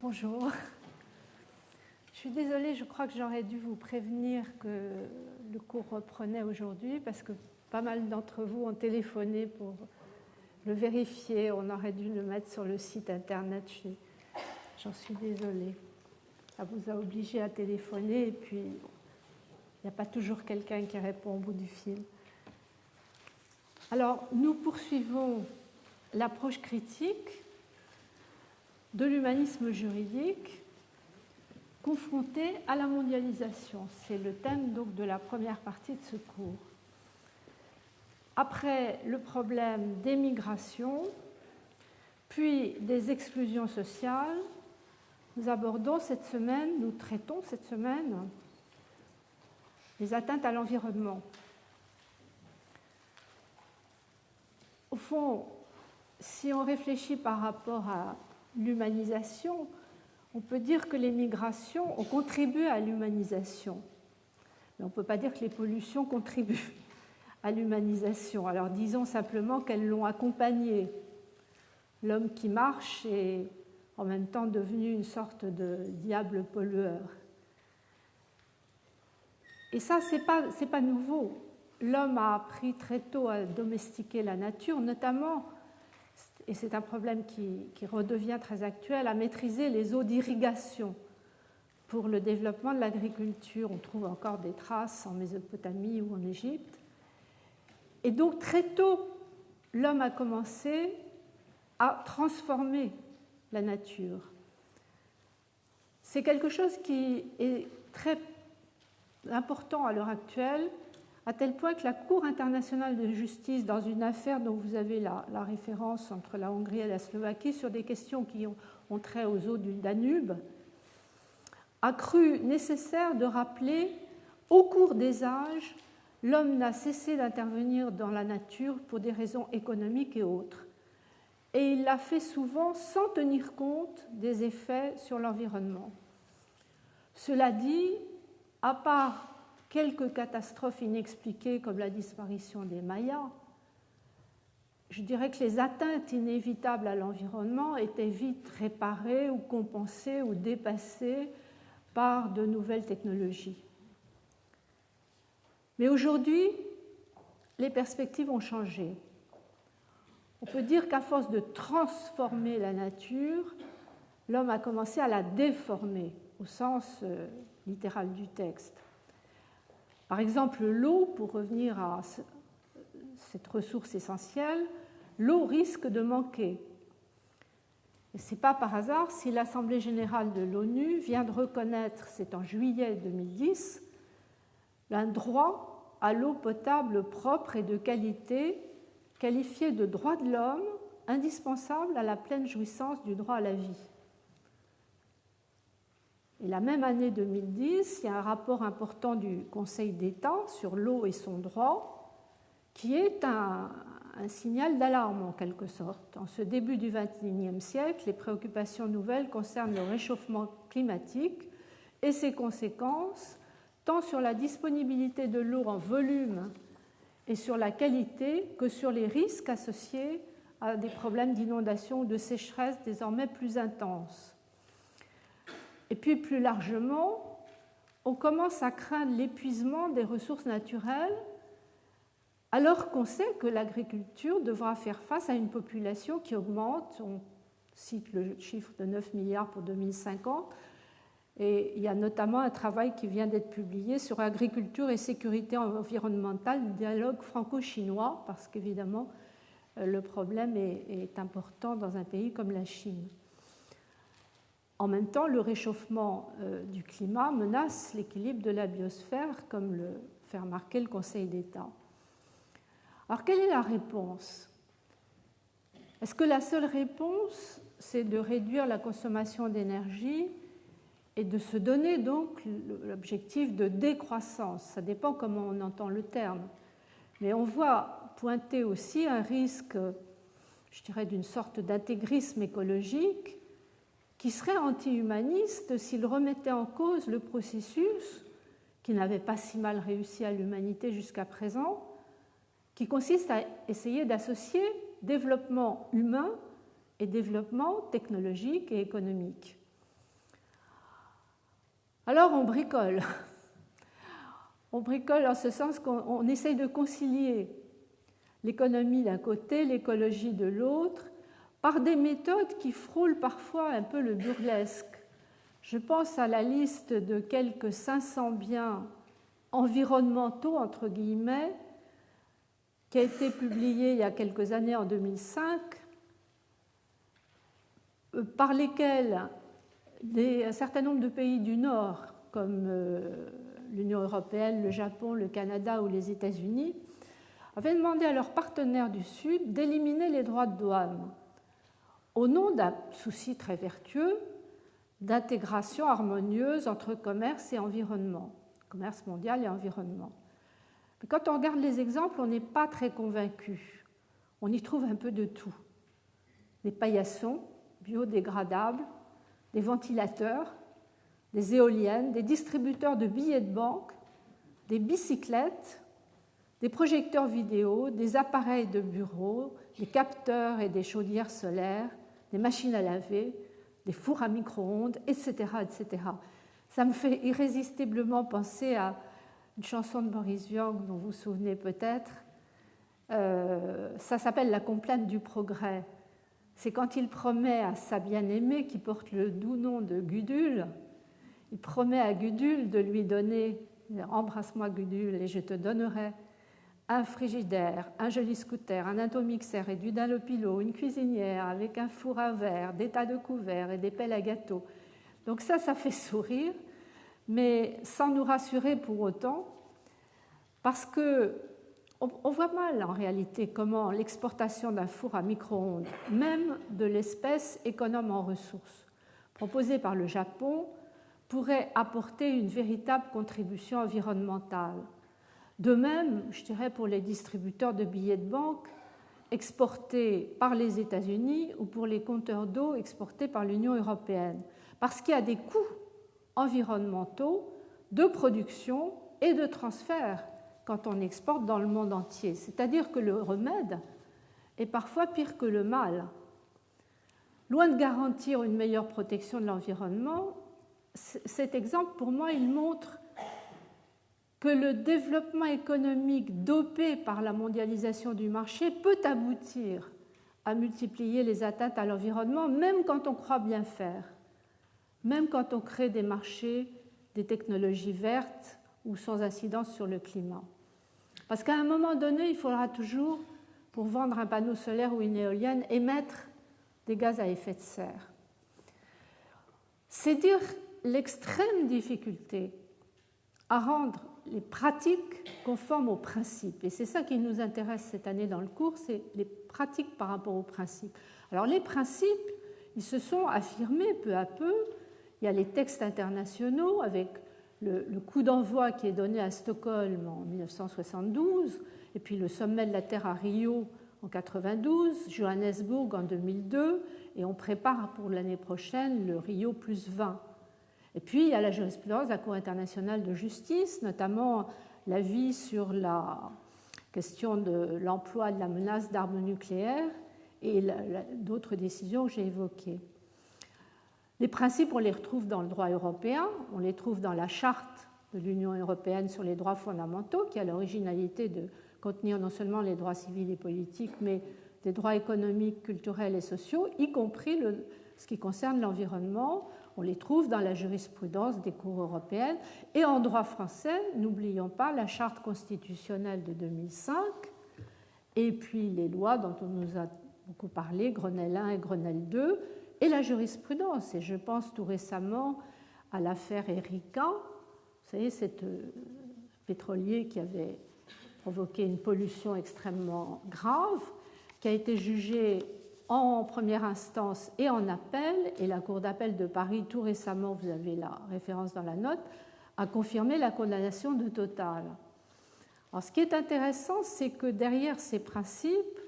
Bonjour. Je suis désolée, je crois que j'aurais dû vous prévenir que le cours reprenait aujourd'hui parce que pas mal d'entre vous ont téléphoné pour le vérifier. On aurait dû le mettre sur le site internet. J'en suis désolée. Ça vous a obligé à téléphoner et puis il n'y a pas toujours quelqu'un qui répond au bout du fil. Alors, nous poursuivons l'approche critique de l'humanisme juridique confronté à la mondialisation. C'est le thème donc de la première partie de ce cours. Après le problème des migrations, puis des exclusions sociales, nous traitons cette semaine les atteintes à l'environnement. Au fond, si on réfléchit par rapport à l'humanisation, on peut dire que les migrations ont contribué à l'humanisation. Mais on ne peut pas dire que les pollutions contribuent à l'humanisation. Alors disons simplement qu'elles l'ont accompagné. L'homme qui marche est en même temps devenu une sorte de diable pollueur. Et ça, ce n'est pas nouveau. L'homme a appris très tôt à domestiquer la nature, notamment, et c'est un problème qui redevient très actuel, à maîtriser les eaux d'irrigation pour le développement de l'agriculture. On trouve encore des traces en Mésopotamie ou en Égypte. Et donc, très tôt, l'homme a commencé à transformer la nature. C'est quelque chose qui est très important à l'heure actuelle, à tel point que la Cour internationale de justice, dans une affaire dont vous avez la référence entre la Hongrie et la Slovaquie sur des questions qui ont trait aux eaux du Danube, a cru nécessaire de rappeler, au cours des âges, l'homme n'a cessé d'intervenir dans la nature pour des raisons économiques et autres. Et il l'a fait souvent sans tenir compte des effets sur l'environnement. Cela dit, à part quelques catastrophes inexpliquées comme la disparition des Mayas, je dirais que les atteintes inévitables à l'environnement étaient vite réparées ou compensées ou dépassées par de nouvelles technologies. Mais aujourd'hui, les perspectives ont changé. On peut dire qu'à force de transformer la nature, l'homme a commencé à la déformer au sens littéral du texte. Par exemple, l'eau, pour revenir à cette ressource essentielle, l'eau risque de manquer. Et ce n'est pas par hasard si l'Assemblée générale de l'ONU vient de reconnaître, c'est en juillet 2010, un droit à l'eau potable propre et de qualité, qualifié de droit de l'homme, indispensable à la pleine jouissance du droit à la vie. Et la même année 2010, il y a un rapport important du Conseil d'État sur l'eau et son droit, qui est un signal d'alarme en quelque sorte. En ce début du XXIe siècle, les préoccupations nouvelles concernent le réchauffement climatique et ses conséquences, tant sur la disponibilité de l'eau en volume et sur la qualité que sur les risques associés à des problèmes d'inondation ou de sécheresse désormais plus intenses. Et puis plus largement, on commence à craindre l'épuisement des ressources naturelles alors qu'on sait que l'agriculture devra faire face à une population qui augmente. On cite le chiffre de 9 milliards pour 2050. Et il y a notamment un travail qui vient d'être publié sur agriculture et sécurité environnementale, le dialogue franco-chinois, parce qu'évidemment, le problème est important dans un pays comme la Chine. En même temps, le réchauffement du climat menace l'équilibre de la biosphère, comme le fait remarquer le Conseil d'État. Alors, quelle est la réponse? Est-ce que la seule réponse, c'est de réduire la consommation d'énergie et de se donner donc l'objectif de décroissance? Ça dépend comment on entend le terme. Mais on voit pointer aussi un risque, je dirais, d'une sorte d'intégrisme écologique qui serait anti-humaniste s'il remettait en cause le processus qui n'avait pas si mal réussi à l'humanité jusqu'à présent, qui consiste à essayer d'associer développement humain et développement technologique et économique. Alors on bricole. On bricole en ce sens qu'on essaye de concilier l'économie d'un côté, l'écologie de l'autre, par des méthodes qui frôlent parfois un peu le burlesque. Je pense à la liste de quelques 500 biens environnementaux, entre guillemets, qui a été publiée il y a quelques années, en 2005, par lesquels un certain nombre de pays du Nord, comme l'Union européenne, le Japon, le Canada ou les États-Unis, avaient demandé à leurs partenaires du Sud d'éliminer les droits de douane au nom d'un souci très vertueux d'intégration harmonieuse entre commerce et environnement, commerce mondial et environnement. Mais quand on regarde les exemples, on n'est pas très convaincu. On y trouve un peu de tout. Des paillassons biodégradables, des ventilateurs, des éoliennes, des distributeurs de billets de banque, des bicyclettes, des projecteurs vidéo, des appareils de bureau, des capteurs et des chaudières solaires, des machines à laver, des fours à micro-ondes, etc., etc. Ça me fait irrésistiblement penser à une chanson de Boris Vian dont vous vous souvenez peut-être. Ça s'appelle La complainte du progrès. C'est quand il promet à sa bien-aimée, qui porte le doux nom de Gudule, il promet à Gudule de lui donner « Embrasse-moi Gudule et je te donnerai un frigidaire, un joli scooter, un atomixer et du dalopilo, une cuisinière avec un four à verre, des tas de couverts et des pelles à gâteau. » Donc ça fait sourire, mais sans nous rassurer pour autant, parce qu'on voit mal en réalité comment l'exportation d'un four à micro-ondes, même de l'espèce économe en ressources, proposée par le Japon, pourrait apporter une véritable contribution environnementale. De même, je dirais pour les distributeurs de billets de banque exportés par les États-Unis ou pour les compteurs d'eau exportés par l'Union européenne, parce qu'il y a des coûts environnementaux de production et de transfert quand on exporte dans le monde entier. C'est-à-dire que le remède est parfois pire que le mal. Loin de garantir une meilleure protection de l'environnement, cet exemple, pour moi, il montre que le développement économique dopé par la mondialisation du marché peut aboutir à multiplier les atteintes à l'environnement, même quand on croit bien faire, même quand on crée des marchés, des technologies vertes ou sans incidence sur le climat. Parce qu'à un moment donné, il faudra toujours, pour vendre un panneau solaire ou une éolienne, émettre des gaz à effet de serre. C'est dire l'extrême difficulté à rendre les pratiques conformes aux principes. Et c'est ça qui nous intéresse cette année dans le cours, c'est les pratiques par rapport aux principes. Alors les principes, ils se sont affirmés peu à peu. Il y a les textes internationaux avec le coup d'envoi qui est donné à Stockholm en 1972, et puis le sommet de la Terre à Rio en 1992, Johannesburg en 2002, et on prépare pour l'année prochaine le Rio +20. Et puis il y a la jurisprudence de la Cour internationale de justice, notamment l'avis sur la question de l'emploi de la menace d'armes nucléaires et d'autres décisions que j'ai évoquées. Les principes, on les retrouve dans le droit européen, on les trouve dans la charte de l'Union européenne sur les droits fondamentaux, qui a l'originalité de contenir non seulement les droits civils et politiques, mais des droits économiques, culturels et sociaux, y compris ce qui concerne l'environnement. On les trouve dans la jurisprudence des cours européennes. Et en droit français, n'oublions pas la charte constitutionnelle de 2005, et puis les lois dont on nous a beaucoup parlé, Grenelle I et Grenelle II, et la jurisprudence. Et je pense tout récemment à l'affaire Erika, vous savez, cet pétrolier qui avait provoqué une pollution extrêmement grave, qui a été jugé en première instance et en appel, et la Cour d'appel de Paris, tout récemment, vous avez la référence dans la note, a confirmé la condamnation de Total. Alors, ce qui est intéressant, c'est que derrière ces principes,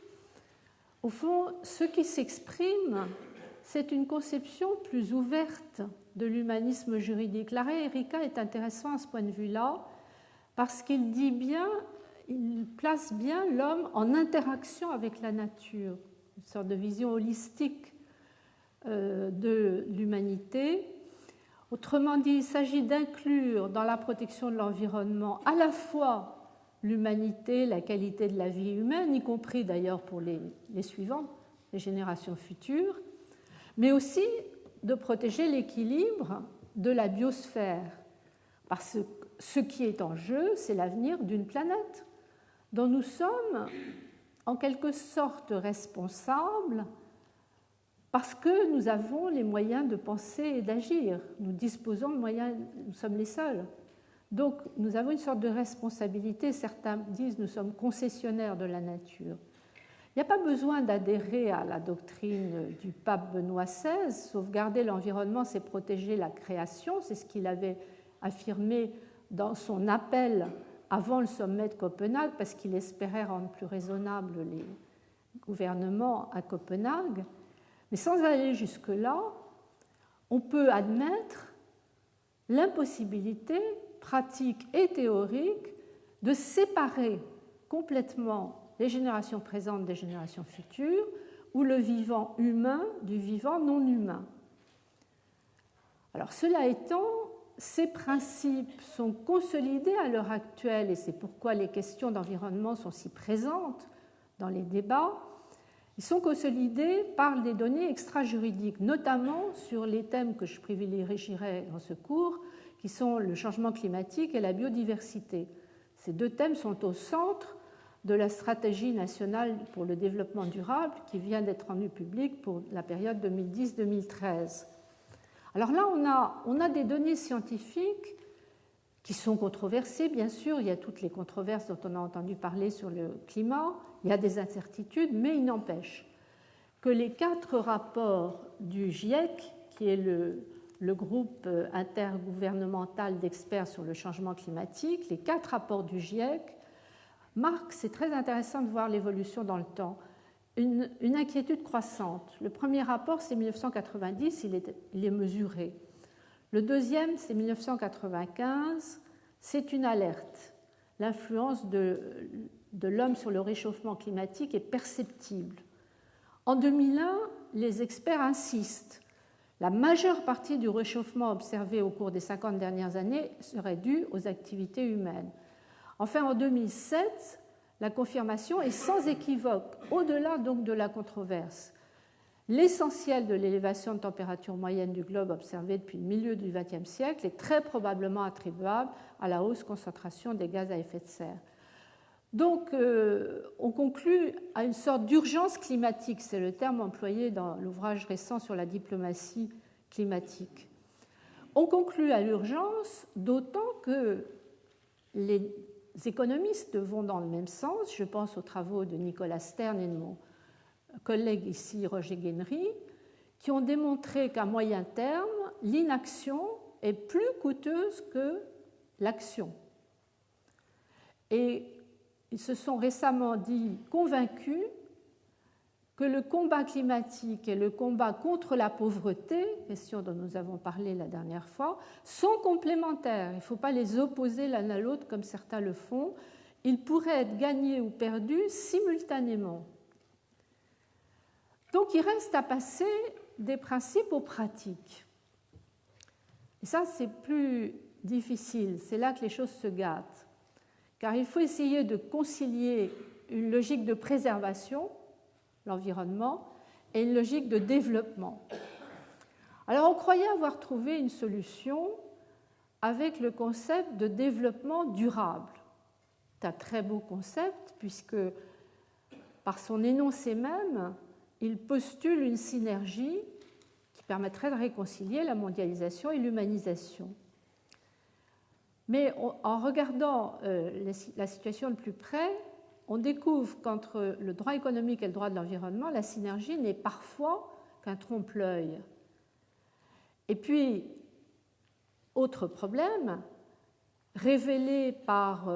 au fond, ce qui s'exprime, c'est une conception plus ouverte de l'humanisme juridique. L'arrêt Erika est intéressant à ce point de vue-là, parce qu'il dit bien, il place bien l'homme en interaction avec la nature, une sorte de vision holistique de l'humanité, Autrement dit, il s'agit d'inclure dans la protection de l'environnement à la fois l'humanité, la qualité de la vie humaine, y compris d'ailleurs pour les suivantes, les générations futures, mais aussi de protéger l'équilibre de la biosphère. Parce que ce qui est en jeu, c'est l'avenir d'une planète dont nous sommes en quelque sorte responsables parce que nous avons les moyens de penser et d'agir. Nous disposons de moyens, nous sommes les seuls. Donc nous avons une sorte de responsabilité. Certains disent que nous sommes concessionnaires de la nature. Il n'y a pas besoin d'adhérer à la doctrine du pape Benoît XVI. Sauvegarder l'environnement, c'est protéger la création. C'est ce qu'il avait affirmé dans son appel avant le sommet de Copenhague, parce qu'il espérait rendre plus raisonnables les gouvernements à Copenhague. Mais sans aller jusque-là, on peut admettre l'impossibilité pratique et théorique de séparer complètement les générations présentes des générations futures ou le vivant humain du vivant non humain. Alors, cela étant, ces principes sont consolidés à l'heure actuelle et c'est pourquoi les questions d'environnement sont si présentes dans les débats. Ils sont consolidés par des données extra-juridiques, notamment sur les thèmes que je privilégierai dans ce cours, qui sont le changement climatique et la biodiversité. Ces deux thèmes sont au centre de la stratégie nationale pour le développement durable qui vient d'être rendue publique pour la période 2010-2013. Alors là, on a des données scientifiques qui sont controversées, bien sûr. Il y a toutes les controverses dont on a entendu parler sur le climat. Il y a des incertitudes, mais il n'empêche que les 4 rapports du GIEC, qui est le groupe intergouvernemental d'experts sur le changement climatique, les 4 rapports du GIEC marquent, c'est très intéressant de voir l'évolution dans le temps, une inquiétude croissante. Le premier rapport, c'est 1990, il est mesuré. Le deuxième, c'est 1995, c'est une alerte. L'influence de l'homme sur le réchauffement climatique est perceptible. En 2001, les experts insistent. La majeure partie du réchauffement observé au cours des 50 dernières années serait due aux activités humaines. Enfin, en 2007, la confirmation est sans équivoque, au-delà donc de la controverse. L'essentiel de l'élévation de température moyenne du globe observée depuis le milieu du XXe siècle est très probablement attribuable à la hausse concentration des gaz à effet de serre. Donc, on conclut à une sorte d'urgence climatique, c'est le terme employé dans l'ouvrage récent sur la diplomatie climatique. On conclut à l'urgence, d'autant que les économistes vont dans le même sens. Je pense aux travaux de Nicolas Stern et de mon collègue ici, Roger Guenry, qui ont démontré qu'à moyen terme, l'inaction est plus coûteuse que l'action. Et ils se sont récemment dit convaincus que le combat climatique et le combat contre la pauvreté, question dont nous avons parlé la dernière fois, sont complémentaires. Il ne faut pas les opposer l'un à l'autre comme certains le font. Ils pourraient être gagnés ou perdus simultanément. Donc il reste à passer des principes aux pratiques. Et ça, c'est plus difficile. C'est là que les choses se gâtent. Car il faut essayer de concilier une logique de préservation, l'environnement, et une logique de développement. Alors on croyait avoir trouvé une solution avec le concept de développement durable. C'est un très beau concept puisque par son énoncé même, il postule une synergie qui permettrait de réconcilier la mondialisation et l'humanisation. Mais en regardant la situation de plus près, on découvre qu'entre le droit économique et le droit de l'environnement, la synergie n'est parfois qu'un trompe-l'œil. Et puis, autre problème, révélé par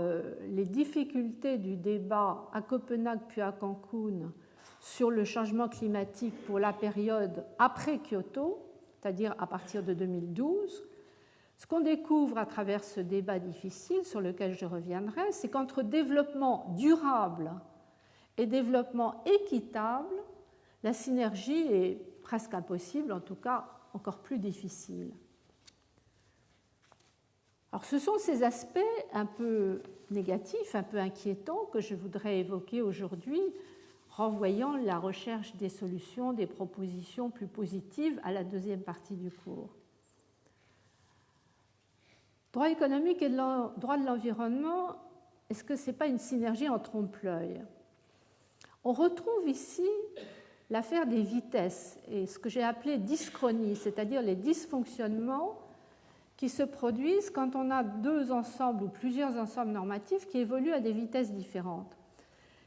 les difficultés du débat à Copenhague puis à Cancun sur le changement climatique pour la période après Kyoto, c'est-à-dire à partir de 2012, ce qu'on découvre à travers ce débat difficile, sur lequel je reviendrai, c'est qu'entre développement durable et développement équitable, la synergie est presque impossible, en tout cas encore plus difficile. Alors, ce sont ces aspects un peu négatifs, un peu inquiétants que je voudrais évoquer aujourd'hui, renvoyant la recherche des solutions, des propositions plus positives à la deuxième partie du cours. Droit économique et droit de l'environnement, est-ce que ce n'est pas une synergie en trompe-l'œil? On retrouve ici l'affaire des vitesses et ce que j'ai appelé dyschronie, c'est-à-dire les dysfonctionnements qui se produisent quand on a deux ensembles ou plusieurs ensembles normatifs qui évoluent à des vitesses différentes.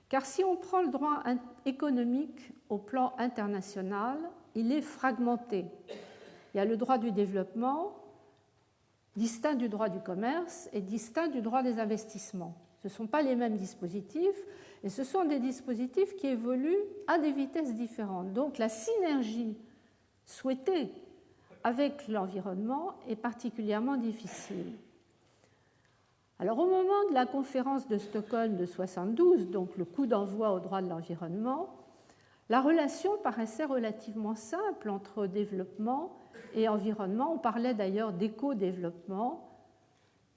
Car si on prend le droit économique au plan international, il est fragmenté. Il y a le droit du développement, distinct du droit du commerce et distinct du droit des investissements. Ce ne sont pas les mêmes dispositifs et ce sont des dispositifs qui évoluent à des vitesses différentes. Donc la synergie souhaitée avec l'environnement est particulièrement difficile. Alors au moment de la conférence de Stockholm de 1972, donc le coup d'envoi au droit de l'environnement, la relation paraissait relativement simple entre développement et environnement. On parlait d'ailleurs d'éco-développement.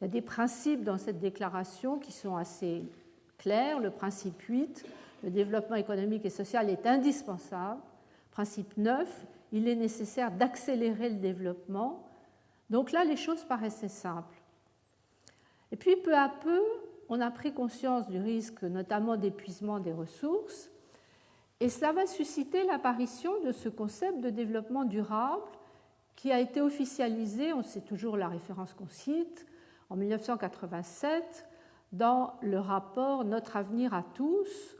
Il y a des principes dans cette déclaration qui sont assez clairs. Le principe 8, le développement économique et social est indispensable. Principe 9, il est nécessaire d'accélérer le développement. Donc là, les choses paraissaient simples. Et puis, peu à peu, on a pris conscience du risque, notamment d'épuisement des ressources, et cela va susciter l'apparition de ce concept de développement durable qui a été officialisé, on sait toujours la référence qu'on cite, en 1987, dans le rapport Notre avenir à tous,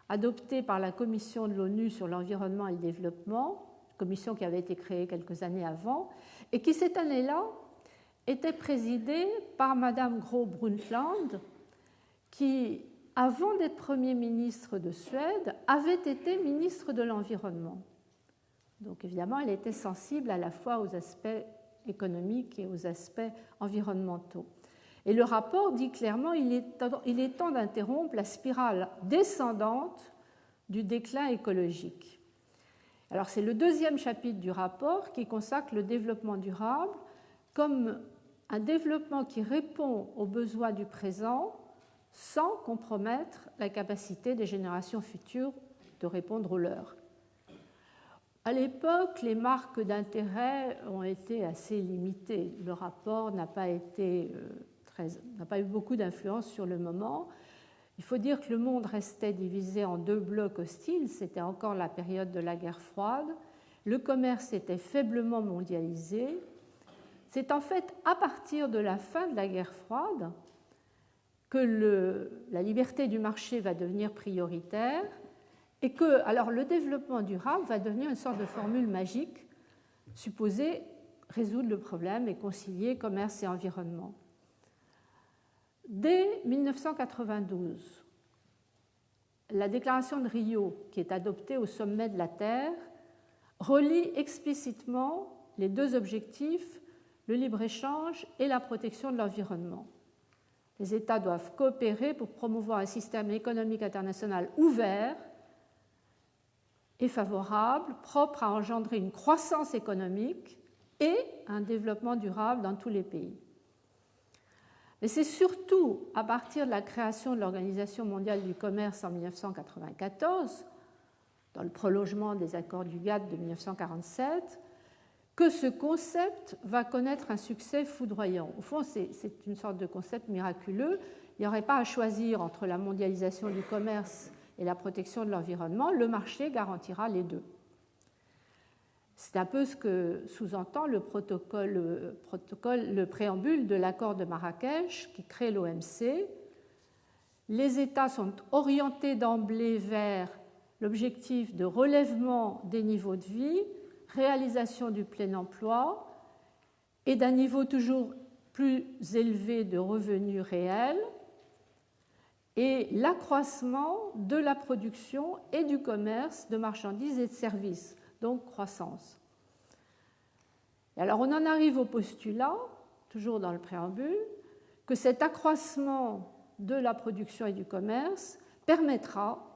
adopté par la Commission de l'ONU sur l'environnement et le développement, commission qui avait été créée quelques années avant, et qui cette année-là était présidée par Madame Gro Brundtland, qui, avant d'être Premier ministre de Suède, avait été ministre de l'Environnement. Donc évidemment, elle était sensible à la fois aux aspects économiques et aux aspects environnementaux. Et le rapport dit clairement qu'il est temps d'interrompre la spirale descendante du déclin écologique. Alors c'est le deuxième chapitre du rapport qui consacre le développement durable comme un développement qui répond aux besoins du présent sans compromettre la capacité des générations futures de répondre aux leurs. À l'époque, les marques d'intérêt ont été assez limitées. Le rapport n'a pas eu beaucoup d'influence sur le moment. Il faut dire que le monde restait divisé en deux blocs hostiles, c'était encore la période de la guerre froide, le commerce était faiblement mondialisé. C'est en fait à partir de la fin de la guerre froide que la liberté du marché va devenir prioritaire et que alors, le développement durable va devenir une sorte de formule magique supposée résoudre le problème et concilier commerce et environnement. Dès 1992, la déclaration de Rio, qui est adoptée au sommet de la Terre, relie explicitement les deux objectifs, le libre-échange et la protection de l'environnement. Les États doivent coopérer pour promouvoir un système économique international ouvert et favorable, propre à engendrer une croissance économique et un développement durable dans tous les pays. Mais c'est surtout à partir de la création de l'Organisation mondiale du commerce en 1994, dans le prolongement des accords du GATT de 1947, que ce concept va connaître un succès foudroyant. Au fond, c'est une sorte de concept miraculeux. Il n'y aurait pas à choisir entre la mondialisation du commerce et la protection de l'environnement. Le marché garantira les deux. C'est un peu ce que sous-entend le préambule de l'accord de Marrakech qui crée l'OMC. Les États sont orientés d'emblée vers l'objectif de relèvement des niveaux de vie, réalisation du plein emploi et d'un niveau toujours plus élevé de revenus réels et l'accroissement de la production et du commerce de marchandises et de services, donc croissance. Et alors on en arrive au postulat, toujours dans le préambule, que cet accroissement de la production et du commerce permettra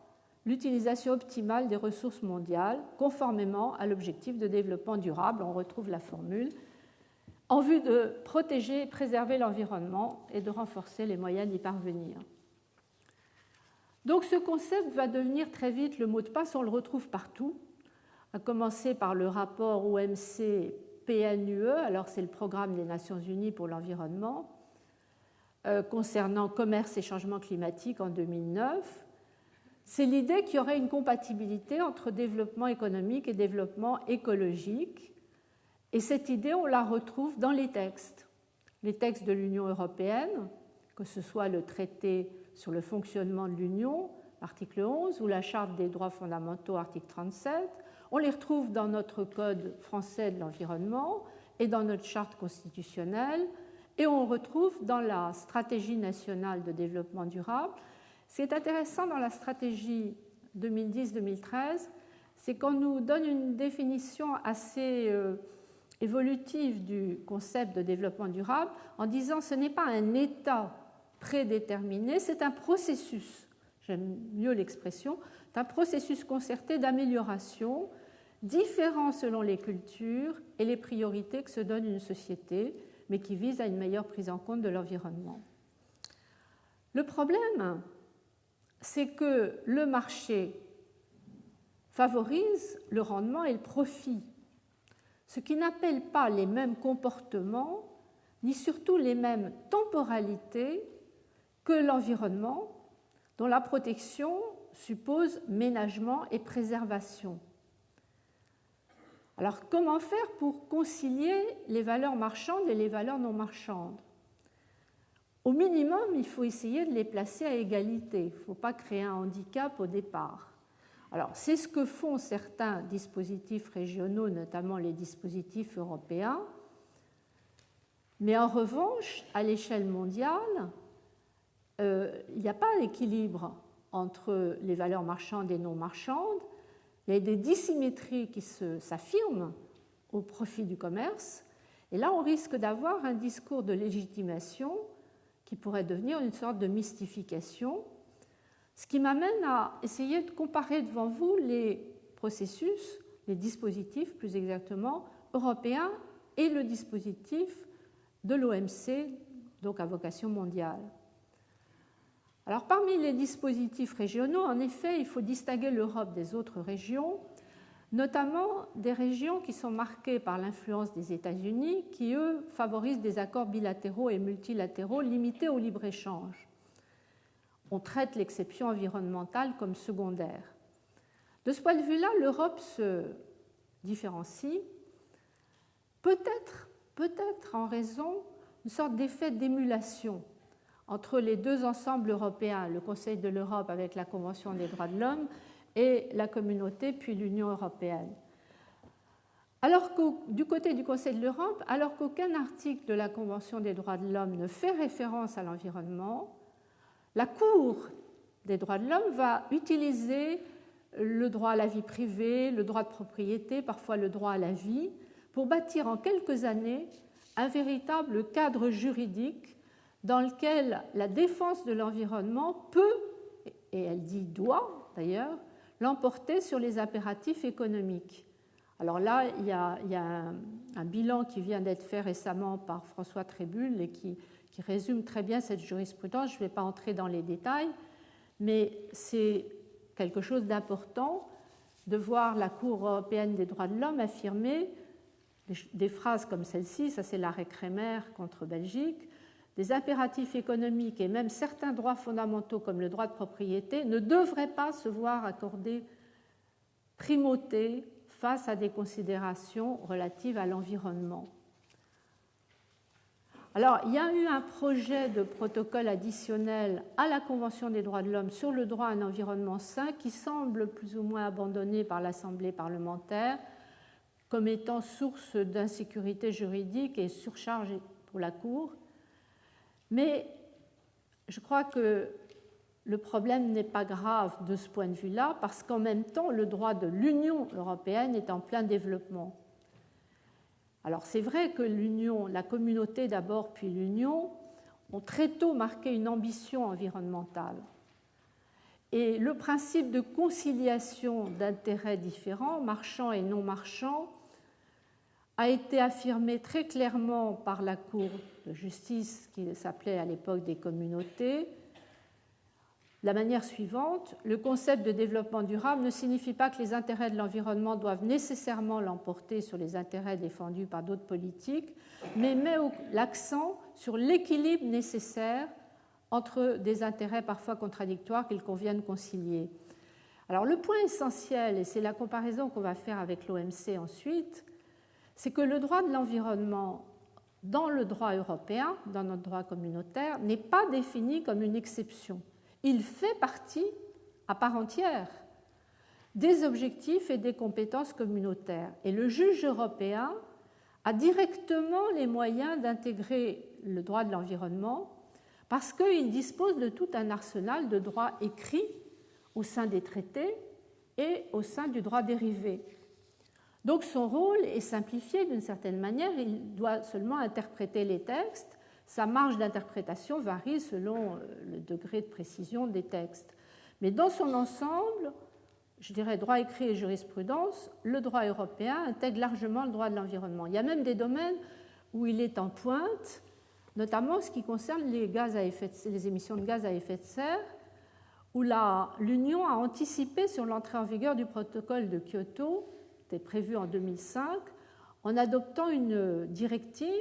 l'utilisation optimale des ressources mondiales conformément à l'objectif de développement durable. On retrouve la formule en vue de protéger et préserver l'environnement et de renforcer les moyens d'y parvenir. Donc ce concept va devenir très vite le mot de passe, on le retrouve partout, à commencer par le rapport OMC-PNUE, alors c'est le Programme des Nations Unies pour l'environnement, concernant commerce et changement climatique en 2009. C'est l'idée qu'il y aurait une compatibilité entre développement économique et développement écologique. Et cette idée, on la retrouve dans les textes de l'Union européenne, que ce soit le traité sur le fonctionnement de l'Union, article 11, ou la Charte des droits fondamentaux, article 37. On les retrouve dans notre Code français de l'environnement et dans notre Charte constitutionnelle, et on retrouve dans la Stratégie nationale de développement durable. Ce qui est intéressant dans la stratégie 2010-2013, c'est qu'on nous donne une définition assez évolutive du concept de développement durable en disant que ce n'est pas un état prédéterminé, c'est un processus, j'aime mieux l'expression, c'est un processus concerté d'amélioration, différent selon les cultures et les priorités que se donne une société, mais qui vise à une meilleure prise en compte de l'environnement. Le problème, c'est que le marché favorise le rendement et le profit, ce qui n'appelle pas les mêmes comportements, ni surtout les mêmes temporalités que l'environnement, dont la protection suppose ménagement et préservation. Alors, comment faire pour concilier les valeurs marchandes et les valeurs non marchandes? Au minimum, il faut essayer de les placer à égalité. Il ne faut pas créer un handicap au départ. Alors, c'est ce que font certains dispositifs régionaux, notamment les dispositifs européens. Mais en revanche, à l'échelle mondiale, il n'y a pas d'équilibre entre les valeurs marchandes et non marchandes. Il y a des dissymétries qui s'affirment au profit du commerce. Et là, on risque d'avoir un discours de légitimation qui pourrait devenir une sorte de mystification, ce qui m'amène à essayer de comparer devant vous les processus, les dispositifs plus exactement, européens et le dispositif de l'OMC, donc à vocation mondiale. Alors, parmi les dispositifs régionaux, en effet, il faut distinguer l'Europe des autres régions, notamment des régions qui sont marquées par l'influence des États-Unis, qui, eux, favorisent des accords bilatéraux et multilatéraux limités au libre-échange. On traite l'exception environnementale comme secondaire. De ce point de vue-là, l'Europe se différencie, peut-être en raison d'une sorte d'effet d'émulation entre les deux ensembles européens, le Conseil de l'Europe avec la Convention des droits de l'homme et la Communauté puis l'Union européenne. Alors que du côté du Conseil de l'Europe, alors qu'aucun article de la Convention des droits de l'homme ne fait référence à l'environnement, la Cour des droits de l'homme va utiliser le droit à la vie privée, le droit de propriété, parfois le droit à la vie, pour bâtir en quelques années un véritable cadre juridique dans lequel la défense de l'environnement peut, et elle dit doit d'ailleurs, l'emporter sur les impératifs économiques. Alors là, il y a un bilan qui vient d'être fait récemment par François Trébulle et qui résume très bien cette jurisprudence. Je ne vais pas entrer dans les détails, mais c'est quelque chose d'important de voir la Cour européenne des droits de l'homme affirmer des phrases comme celle-ci, ça c'est l'arrêt Kremer contre Belgique, des impératifs économiques et même certains droits fondamentaux comme le droit de propriété ne devraient pas se voir accorder primauté face à des considérations relatives à l'environnement. Alors, il y a eu un projet de protocole additionnel à la Convention des droits de l'homme sur le droit à un environnement sain qui semble plus ou moins abandonné par l'Assemblée parlementaire comme étant source d'insécurité juridique et surcharge pour la Cour. Mais je crois que le problème n'est pas grave de ce point de vue-là, parce qu'en même temps, le droit de l'Union européenne est en plein développement. Alors c'est vrai que l'Union, la communauté d'abord, puis l'Union, ont très tôt marqué une ambition environnementale. Et le principe de conciliation d'intérêts différents, marchands et non marchands, a été affirmé très clairement par la Cour de justice, qui s'appelait à l'époque des communautés, de la manière suivante: le concept de développement durable ne signifie pas que les intérêts de l'environnement doivent nécessairement l'emporter sur les intérêts défendus par d'autres politiques, mais met l'accent sur l'équilibre nécessaire entre des intérêts parfois contradictoires qu'il convient de concilier. Alors le point essentiel, et c'est la comparaison qu'on va faire avec l'OMC ensuite, c'est que le droit de l'environnement dans le droit européen, dans notre droit communautaire, n'est pas défini comme une exception. Il fait partie, à part entière, des objectifs et des compétences communautaires. Et le juge européen a directement les moyens d'intégrer le droit de l'environnement parce qu'il dispose de tout un arsenal de droits écrits au sein des traités et au sein du droit dérivé. Donc son rôle est simplifié d'une certaine manière, il doit seulement interpréter les textes. Sa marge d'interprétation varie selon le degré de précision des textes. Mais dans son ensemble, je dirais droit écrit et jurisprudence, le droit européen intègre largement le droit de l'environnement. Il y a même des domaines où il est en pointe, notamment ce qui concerne les émissions de gaz à effet de serre, où l'Union a anticipé sur l'entrée en vigueur du protocole de Kyoto, qui était prévu en 2005, en adoptant une directive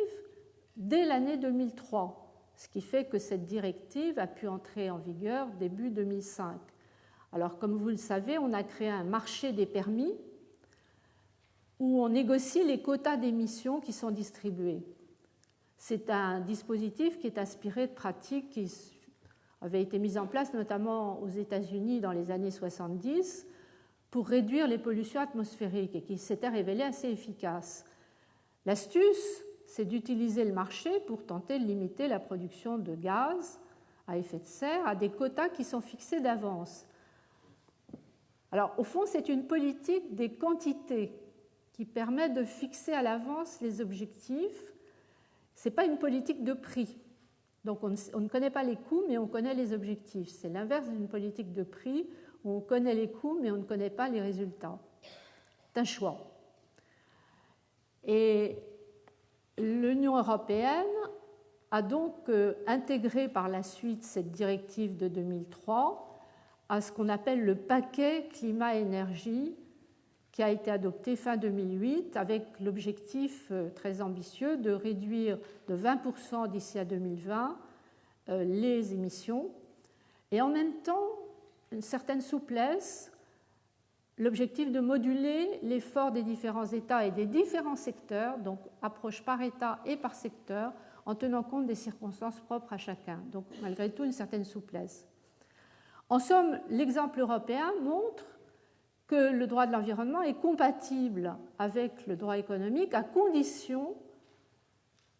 dès l'année 2003, ce qui fait que cette directive a pu entrer en vigueur début 2005. Alors, comme vous le savez, on a créé un marché des permis où on négocie les quotas d'émissions qui sont distribués. C'est un dispositif qui est inspiré de pratiques qui avaient été mises en place notamment aux États-Unis dans les années 70 pour réduire les pollutions atmosphériques et qui s'était révélé assez efficace. L'astuce, c'est d'utiliser le marché pour tenter de limiter la production de gaz à effet de serre à des quotas qui sont fixés d'avance. Alors, au fond, c'est une politique des quantités qui permet de fixer à l'avance les objectifs. Ce n'est pas une politique de prix. Donc, on ne connaît pas les coûts, mais on connaît les objectifs. C'est l'inverse d'une politique de prix où on connaît les coûts, mais on ne connaît pas les résultats. C'est un choix. Et l'Union européenne a donc intégré par la suite cette directive de 2003 à ce qu'on appelle le paquet climat-énergie qui a été adopté fin 2008 avec l'objectif très ambitieux de réduire de 20% d'ici à 2020 les émissions et en même temps une certaine souplesse, l'objectif de moduler l'effort des différents États et des différents secteurs, donc approche par État et par secteur, en tenant compte des circonstances propres à chacun. Donc malgré tout, une certaine souplesse. En somme, l'exemple européen montre que le droit de l'environnement est compatible avec le droit économique à condition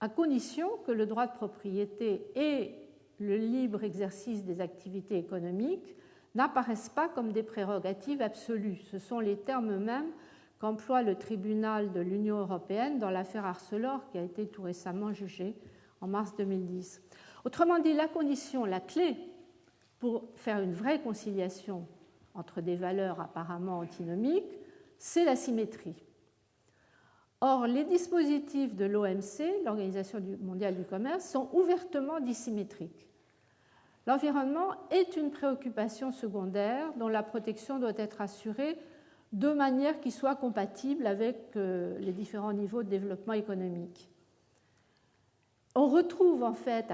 que le droit de propriété et le libre exercice des activités économiques n'apparaissent pas comme des prérogatives absolues. Ce sont les termes mêmes qu'emploie le tribunal de l'Union européenne dans l'affaire Arcelor qui a été tout récemment jugée en mars 2010. Autrement dit, la condition, la clé pour faire une vraie conciliation entre des valeurs apparemment antinomiques, c'est la symétrie. Or, les dispositifs de l'OMC, l'Organisation mondiale du commerce, sont ouvertement dissymétriques. L'environnement est une préoccupation secondaire dont la protection doit être assurée de manière qui soit compatible avec les différents niveaux de développement économique. On retrouve en fait,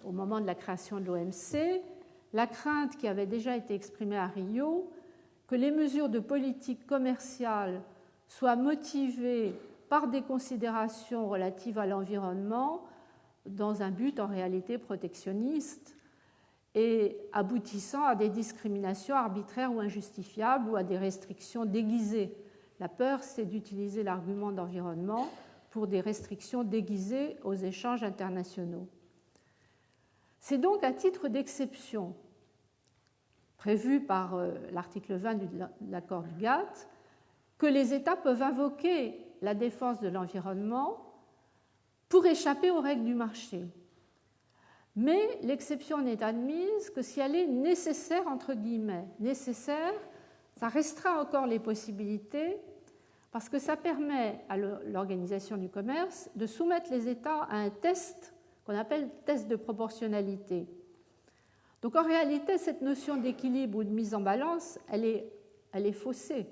au moment de la création de l'OMC, la crainte qui avait déjà été exprimée à Rio que les mesures de politique commerciale soient motivées par des considérations relatives à l'environnement dans un but en réalité protectionniste et aboutissant à des discriminations arbitraires ou injustifiables ou à des restrictions déguisées. La peur, c'est d'utiliser l'argument d'environnement pour des restrictions déguisées aux échanges internationaux. C'est donc à titre d'exception, prévu par l'article 20 de l'accord du GATT, que les États peuvent invoquer la défense de l'environnement pour échapper aux règles du marché. Mais l'exception n'est admise que si elle est nécessaire, entre guillemets. Nécessaire, ça restreint encore les possibilités, parce que ça permet à l'organisation du commerce de soumettre les États à un test qu'on appelle test de proportionnalité. Donc en réalité, cette notion d'équilibre ou de mise en balance, elle est faussée.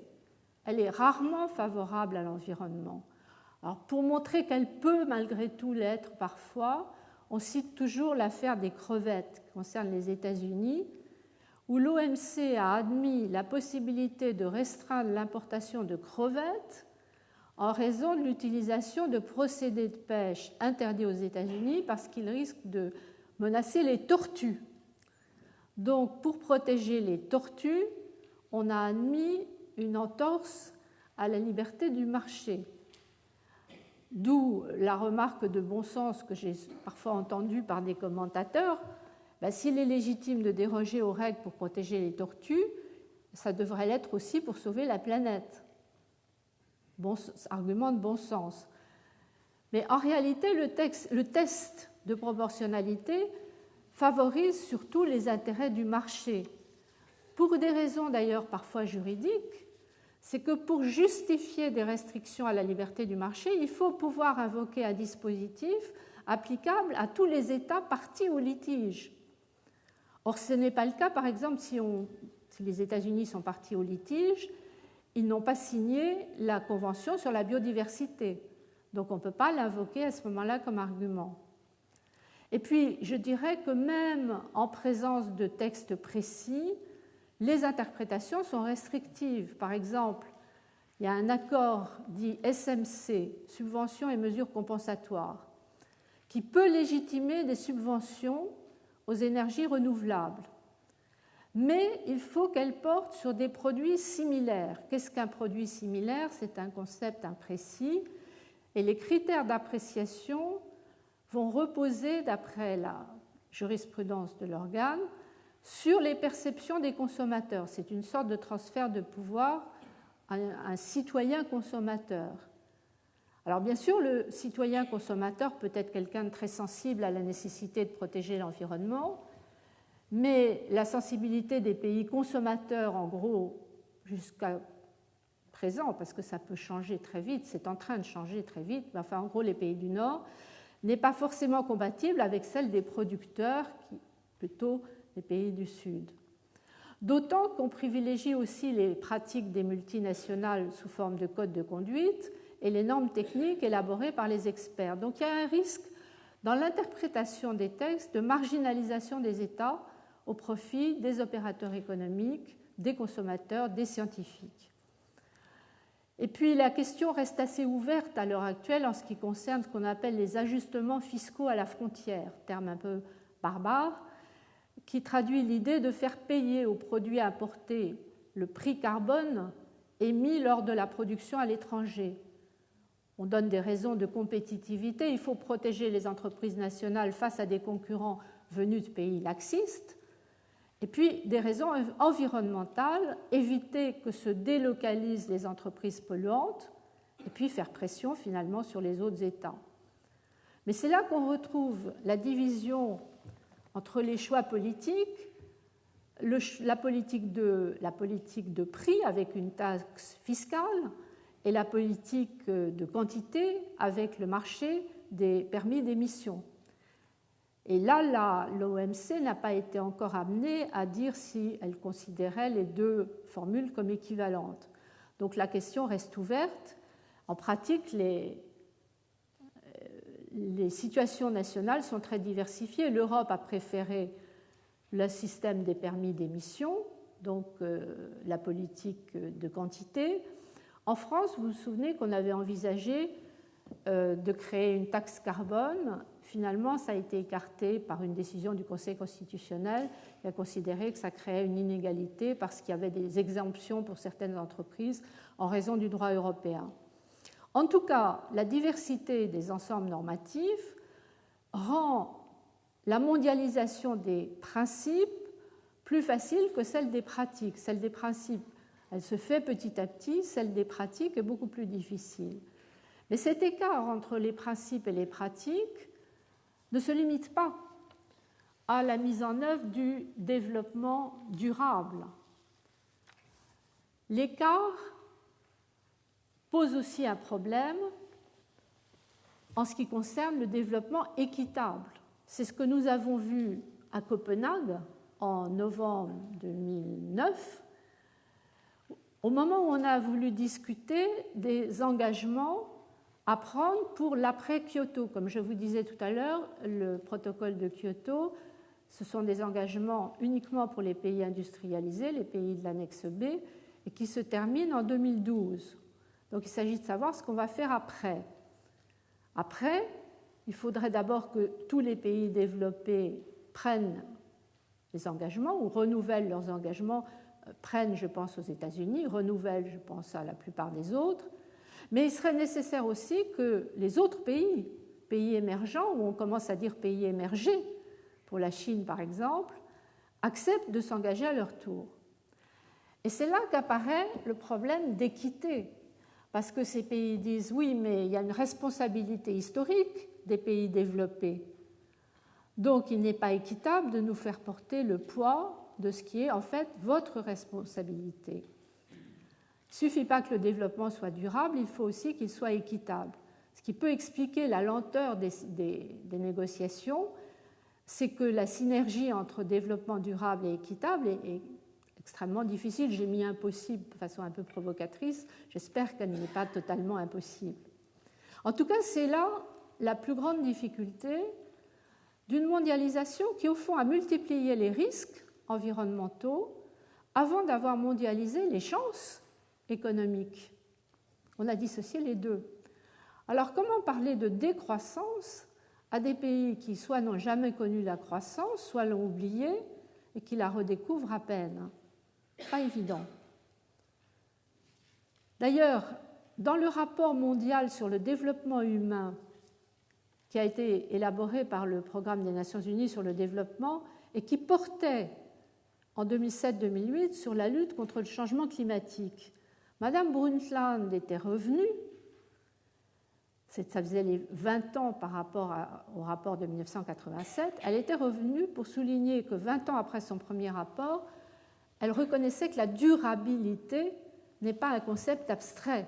Elle est rarement favorable à l'environnement. Alors pour montrer qu'elle peut malgré tout l'être parfois, on cite toujours l'affaire des crevettes qui concerne les États-Unis, où l'OMC a admis la possibilité de restreindre l'importation de crevettes en raison de l'utilisation de procédés de pêche interdits aux États-Unis parce qu'ils risquent de menacer les tortues. Donc, pour protéger les tortues, on a admis une entorse à la liberté du marché. D'où la remarque de bon sens que j'ai parfois entendue par des commentateurs. S'il est légitime de déroger aux règles pour protéger les tortues, ça devrait l'être aussi pour sauver la planète. Argument de bon sens. Mais en réalité, le test de proportionnalité favorise surtout les intérêts du marché. Pour des raisons d'ailleurs parfois juridiques, c'est que pour justifier des restrictions à la liberté du marché, il faut pouvoir invoquer un dispositif applicable à tous les États partis au litige. Or, ce n'est pas le cas, par exemple, si les États-Unis sont partis au litige, ils n'ont pas signé la Convention sur la biodiversité. Donc, on ne peut pas l'invoquer à ce moment-là comme argument. Et puis, je dirais que même en présence de textes précis, les interprétations sont restrictives. Par exemple, il y a un accord dit SMC, subventions et mesures compensatoires, qui peut légitimer des subventions aux énergies renouvelables. Mais il faut qu'elles portent sur des produits similaires. Qu'est-ce qu'un produit similaire? C'est un concept imprécis. Et les critères d'appréciation vont reposer, d'après la jurisprudence de l'organe, sur les perceptions des consommateurs. C'est une sorte de transfert de pouvoir à un citoyen consommateur. Alors bien sûr, le citoyen consommateur peut être quelqu'un de très sensible à la nécessité de protéger l'environnement, mais la sensibilité des pays consommateurs, en gros, jusqu'à présent, parce que ça peut changer très vite, c'est en train de changer très vite, mais enfin en gros les pays du Nord, n'est pas forcément compatible avec celle des producteurs, plutôt les pays du Sud. D'autant qu'on privilégie aussi les pratiques des multinationales sous forme de codes de conduite et les normes techniques élaborées par les experts. Donc il y a un risque dans l'interprétation des textes de marginalisation des États au profit des opérateurs économiques, des consommateurs, des scientifiques. Et puis la question reste assez ouverte à l'heure actuelle en ce qui concerne ce qu'on appelle les ajustements fiscaux à la frontière, terme un peu barbare, qui traduit l'idée de faire payer aux produits importés le prix carbone émis lors de la production à l'étranger. On donne des raisons de compétitivité, il faut protéger les entreprises nationales face à des concurrents venus de pays laxistes, et puis des raisons environnementales, éviter que se délocalisent les entreprises polluantes, et puis faire pression finalement sur les autres États. Mais c'est là qu'on retrouve la division entre les choix politiques, la politique de prix avec une taxe fiscale et la politique de quantité avec le marché des permis d'émission. Et là, l'OMC n'a pas été encore amenée à dire si elle considérait les deux formules comme équivalentes. Donc la question reste ouverte. En pratique, les situations nationales sont très diversifiées. L'Europe a préféré le système des permis d'émission, donc la politique de quantité. En France, vous vous souvenez qu'on avait envisagé de créer une taxe carbone. Finalement, ça a été écarté par une décision du Conseil constitutionnel qui a considéré que ça créait une inégalité parce qu'il y avait des exemptions pour certaines entreprises en raison du droit européen. En tout cas, la diversité des ensembles normatifs rend la mondialisation des principes plus facile que celle des pratiques. Celle des principes, elle se fait petit à petit, celle des pratiques est beaucoup plus difficile. Mais cet écart entre les principes et les pratiques ne se limite pas à la mise en œuvre du développement durable. L'écart pose aussi un problème en ce qui concerne le développement équitable. C'est ce que nous avons vu à Copenhague en novembre 2009, au moment où on a voulu discuter des engagements à prendre pour l'après-Kyoto. Comme je vous disais tout à l'heure, le protocole de Kyoto, ce sont des engagements uniquement pour les pays industrialisés, les pays de l'annexe B, et qui se terminent en 2012. Donc il s'agit de savoir ce qu'on va faire après. Après, il faudrait d'abord que tous les pays développés prennent les engagements ou renouvellent leurs engagements, prennent, je pense, aux États-Unis, renouvellent, je pense, à la plupart des autres. Mais il serait nécessaire aussi que les autres pays, pays émergents, ou on commence à dire pays émergés, pour la Chine par exemple, acceptent de s'engager à leur tour. Et c'est là qu'apparaît le problème d'équité, parce que ces pays disent oui, mais il y a une responsabilité historique des pays développés. Donc il n'est pas équitable de nous faire porter le poids de ce qui est en fait votre responsabilité. Il ne suffit pas que le développement soit durable, il faut aussi qu'il soit équitable. Ce qui peut expliquer la lenteur des négociations, c'est que la synergie entre développement durable et équitable est extrêmement difficile. J'ai mis impossible de façon un peu provocatrice. J'espère qu'elle n'est pas totalement impossible. En tout cas, c'est là la plus grande difficulté d'une mondialisation qui, au fond, a multiplié les risques environnementaux avant d'avoir mondialisé les chances économiques. On a dissocié les deux. Alors, comment parler de décroissance à des pays qui soit n'ont jamais connu la croissance, soit l'ont oubliée et qui la redécouvrent à peine? Pas évident. D'ailleurs, dans le rapport mondial sur le développement humain qui a été élaboré par le Programme des Nations Unies sur le développement et qui portait en 2007-2008 sur la lutte contre le changement climatique, Madame Brundtland était revenue, ça faisait les 20 ans par rapport au rapport de 1987, elle était revenue pour souligner que 20 ans après son premier rapport, elle reconnaissait que la durabilité n'est pas un concept abstrait.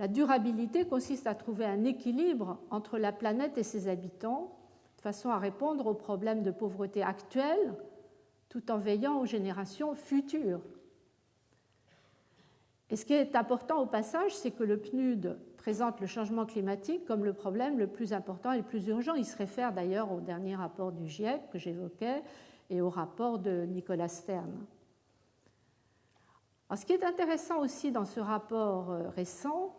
La durabilité consiste à trouver un équilibre entre la planète et ses habitants, de façon à répondre aux problèmes de pauvreté actuels, tout en veillant aux générations futures. Et ce qui est important au passage, c'est que le PNUD présente le changement climatique comme le problème le plus important et le plus urgent. Il se réfère d'ailleurs au dernier rapport du GIEC que j'évoquais et au rapport de Nicolas Stern. Alors, ce qui est intéressant aussi dans ce rapport récent,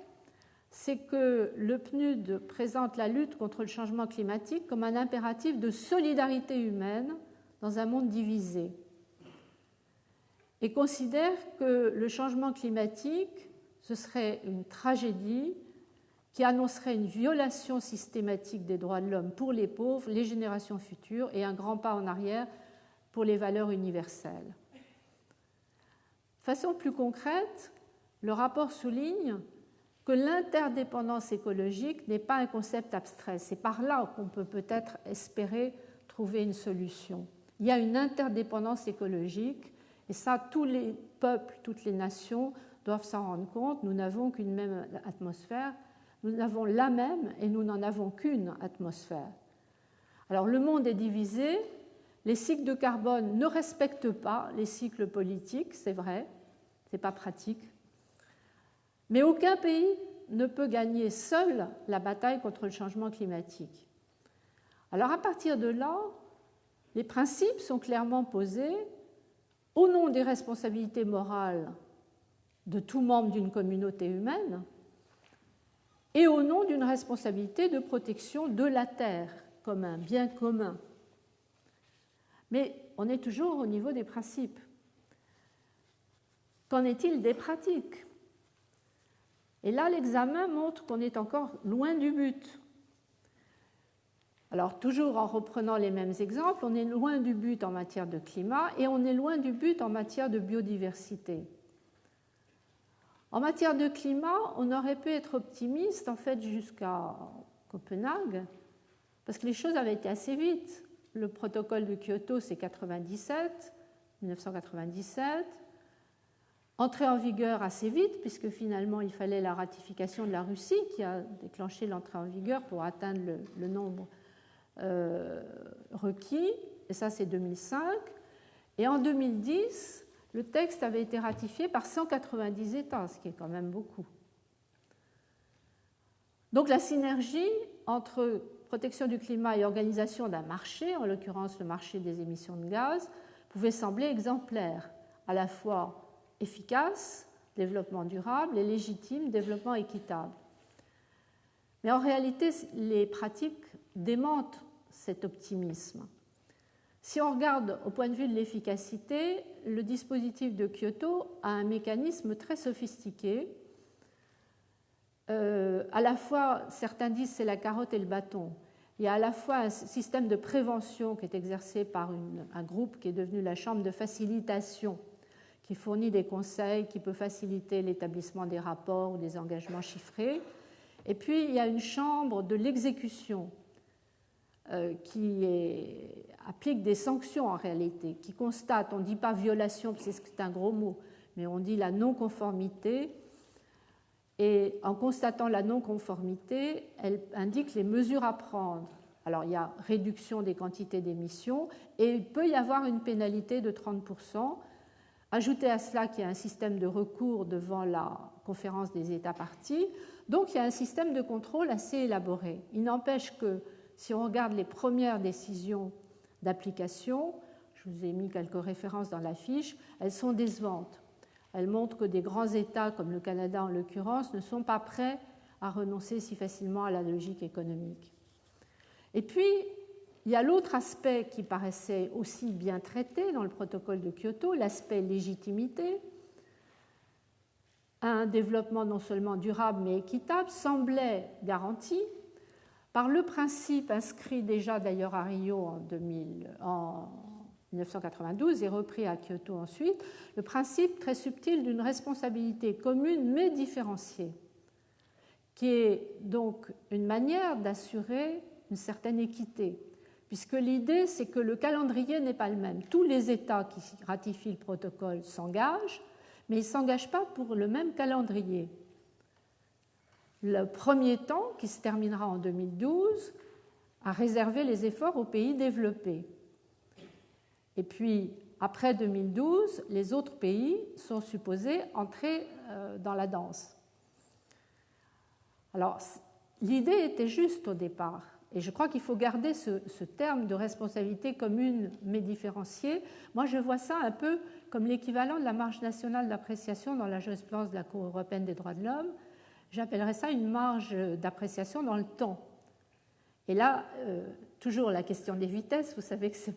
c'est que le PNUD présente la lutte contre le changement climatique comme un impératif de solidarité humaine dans un monde divisé et considère que le changement climatique, ce serait une tragédie qui annoncerait une violation systématique des droits de l'homme pour les pauvres, les générations futures et un grand pas en arrière pour les valeurs universelles. De façon plus concrète, le rapport souligne que l'interdépendance écologique n'est pas un concept abstrait. C'est par là qu'on peut peut-être espérer trouver une solution. Il y a une interdépendance écologique, et ça, tous les peuples, toutes les nations doivent s'en rendre compte. Nous n'avons qu'une même atmosphère, nous avons la même et nous n'en avons qu'une atmosphère. Alors le monde est divisé, les cycles de carbone ne respectent pas les cycles politiques, c'est vrai, ce n'est pas pratique. Mais aucun pays ne peut gagner seul la bataille contre le changement climatique. Alors à partir de là, les principes sont clairement posés au nom des responsabilités morales de tout membre d'une communauté humaine et au nom d'une responsabilité de protection de la Terre comme un bien commun. Mais on est toujours au niveau des principes. Qu'en est-il des pratiques ? Et là, l'examen montre qu'on est encore loin du but. Alors, toujours en reprenant les mêmes exemples, on est loin du but en matière de climat et on est loin du but en matière de biodiversité. En matière de climat, on aurait pu être optimiste, en fait, jusqu'à Copenhague, parce que les choses avaient été assez vite. Le protocole de Kyoto, c'est 1997. entrée en vigueur assez vite, puisque finalement il fallait la ratification de la Russie qui a déclenché l'entrée en vigueur pour atteindre le nombre requis, et ça c'est 2005. Et en 2010, le texte avait été ratifié par 190 États, ce qui est quand même beaucoup. Donc la synergie entre protection du climat et organisation d'un marché, en l'occurrence le marché des émissions de gaz, pouvait sembler exemplaire, à la fois efficace, développement durable, et légitime, développement équitable. Mais en réalité, les pratiques démentent cet optimisme. Si on regarde au point de vue de l'efficacité, le dispositif de Kyoto a un mécanisme très sophistiqué. À la fois, certains disent c'est la carotte et le bâton. Il y a à la fois un système de prévention qui est exercé par un groupe qui est devenu la chambre de facilitation, qui fournit des conseils, qui peut faciliter l'établissement des rapports ou des engagements chiffrés. Et puis, il y a une chambre de l'exécution qui applique des sanctions en réalité, qui constate, on ne dit pas violation, parce que c'est un gros mot, mais on dit la non-conformité. Et en constatant la non-conformité, elle indique les mesures à prendre. Alors, il y a réduction des quantités d'émissions et il peut y avoir une pénalité de 30%. Ajoutez à cela qu'il y a un système de recours devant la conférence des États parties. Donc, il y a un système de contrôle assez élaboré. Il n'empêche que si on regarde les premières décisions d'application, je vous ai mis quelques références dans la fiche, elles sont décevantes. Elles montrent que des grands États, comme le Canada en l'occurrence, ne sont pas prêts à renoncer si facilement à la logique économique. Et puis, il y a l'autre aspect qui paraissait aussi bien traité dans le protocole de Kyoto, l'aspect légitimité. Un développement non seulement durable mais équitable semblait garanti par le principe inscrit déjà d'ailleurs à Rio en 1992 et repris à Kyoto ensuite, le principe très subtil d'une responsabilité commune mais différenciée, qui est donc une manière d'assurer une certaine équité, puisque l'idée c'est que le calendrier n'est pas le même. Tous les États qui ratifient le protocole s'engagent, mais ils ne s'engagent pas pour le même calendrier. Le premier temps, qui se terminera en 2012, a réservé les efforts aux pays développés. Et puis, après 2012, les autres pays sont supposés entrer dans la danse. Alors, l'idée était juste au départ, et je crois qu'il faut garder ce terme de responsabilité commune mais différenciée. Moi, je vois ça un peu comme l'équivalent de la marge nationale d'appréciation dans la jurisprudence de la Cour européenne des droits de l'homme. J'appellerais ça une marge d'appréciation dans le temps. Et là, toujours la question des vitesses, vous savez que c'est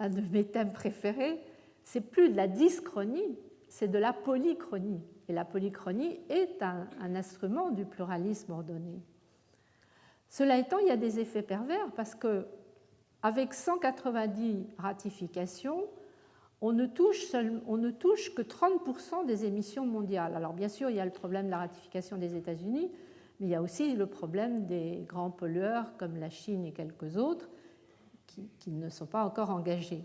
un de mes thèmes préférés, c'est plus de la dyschronie, c'est de la polychronie. Et la polychronie est un instrument du pluralisme ordonné. Cela étant, il y a des effets pervers parce qu'avec 190 ratifications, on ne touche que 30% des émissions mondiales. Alors bien sûr, il y a le problème de la ratification des États-Unis, mais il y a aussi le problème des grands pollueurs comme la Chine et quelques autres qui ne sont pas encore engagés.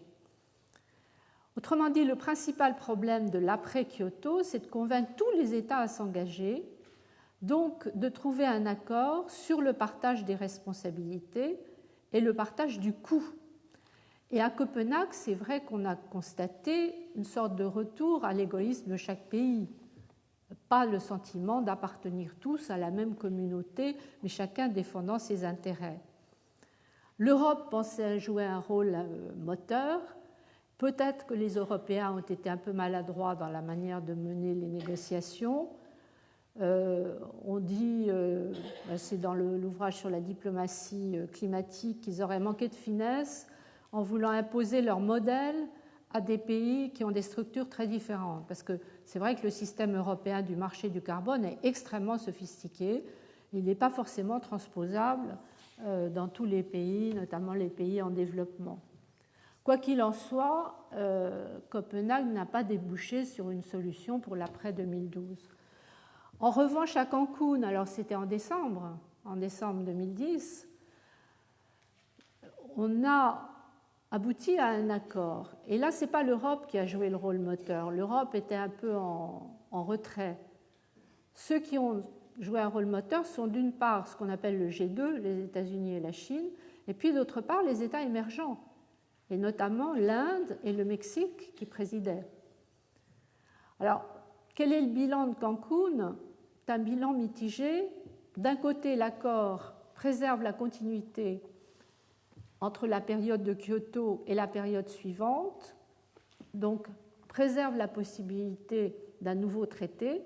Autrement dit, le principal problème de l'après-Kyoto, c'est de convaincre tous les États à s'engager, donc de trouver un accord sur le partage des responsabilités et le partage du coût. Et à Copenhague, c'est vrai qu'on a constaté une sorte de retour à l'égoïsme de chaque pays. Pas le sentiment d'appartenir tous à la même communauté, mais chacun défendant ses intérêts. L'Europe pensait jouer un rôle moteur. Peut-être que les Européens ont été un peu maladroits dans la manière de mener les négociations. On dit, c'est dans l'ouvrage sur la diplomatie climatique, qu'ils auraient manqué de finesse en voulant imposer leur modèle à des pays qui ont des structures très différentes. Parce que c'est vrai que le système européen du marché du carbone est extrêmement sophistiqué. Il n'est pas forcément transposable dans tous les pays, notamment les pays en développement. Quoi qu'il en soit, Copenhague n'a pas débouché sur une solution pour l'après 2012. En revanche, à Cancun, alors c'était en décembre 2010, on a aboutit à un accord. Et là, ce n'est pas l'Europe qui a joué le rôle moteur. L'Europe était un peu en retrait. Ceux qui ont joué un rôle moteur sont d'une part ce qu'on appelle le G2, les États-Unis et la Chine, et puis d'autre part les États émergents, et notamment l'Inde et le Mexique qui présidaient. Alors, quel est le bilan de Cancún? C'est un bilan mitigé. D'un côté, l'accord préserve la continuité entre la période de Kyoto et la période suivante, donc préserve la possibilité d'un nouveau traité,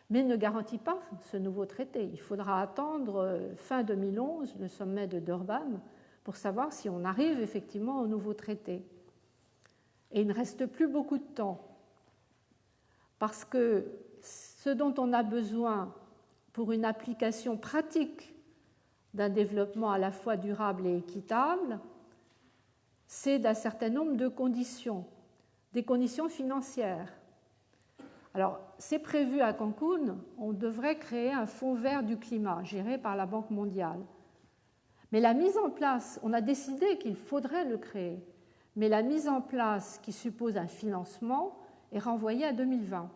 mais ne garantit pas ce nouveau traité. Il faudra attendre fin 2011, le sommet de Durban, pour savoir si on arrive effectivement au nouveau traité. Et il ne reste plus beaucoup de temps, parce que ce dont on a besoin pour une application pratique d'un développement à la fois durable et équitable, c'est d'un certain nombre de conditions, des conditions financières. Alors, c'est prévu à Cancún, on devrait créer un fonds vert du climat géré par la Banque mondiale. Mais la mise en place, on a décidé qu'il faudrait le créer, mais la mise en place qui suppose un financement est renvoyée à 2020.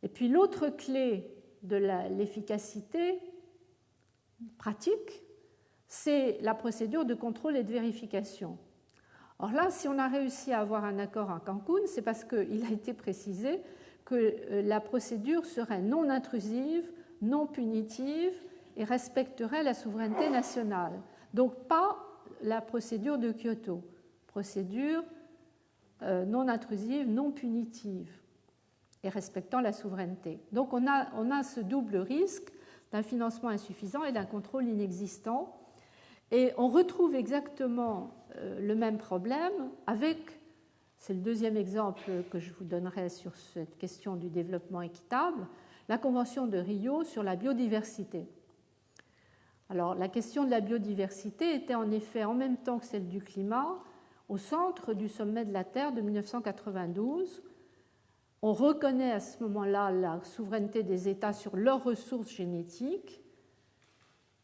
Et puis l'autre clé de l'efficacité pratique, c'est la procédure de contrôle et de vérification. Or là, si on a réussi à avoir un accord à Cancún, c'est parce qu'il a été précisé que la procédure serait non intrusive, non punitive et respecterait la souveraineté nationale. Donc pas la procédure de Kyoto, procédure non intrusive, non punitive et respectant la souveraineté. Donc on a ce double risque d'un financement insuffisant et d'un contrôle inexistant. Et on retrouve exactement le même problème avec, c'est le deuxième exemple que je vous donnerai sur cette question du développement équitable, la Convention de Rio sur la biodiversité. Alors la question de la biodiversité était en effet en même temps que celle du climat au centre du sommet de la Terre de 1992. On reconnaît à ce moment-là la souveraineté des États sur leurs ressources génétiques.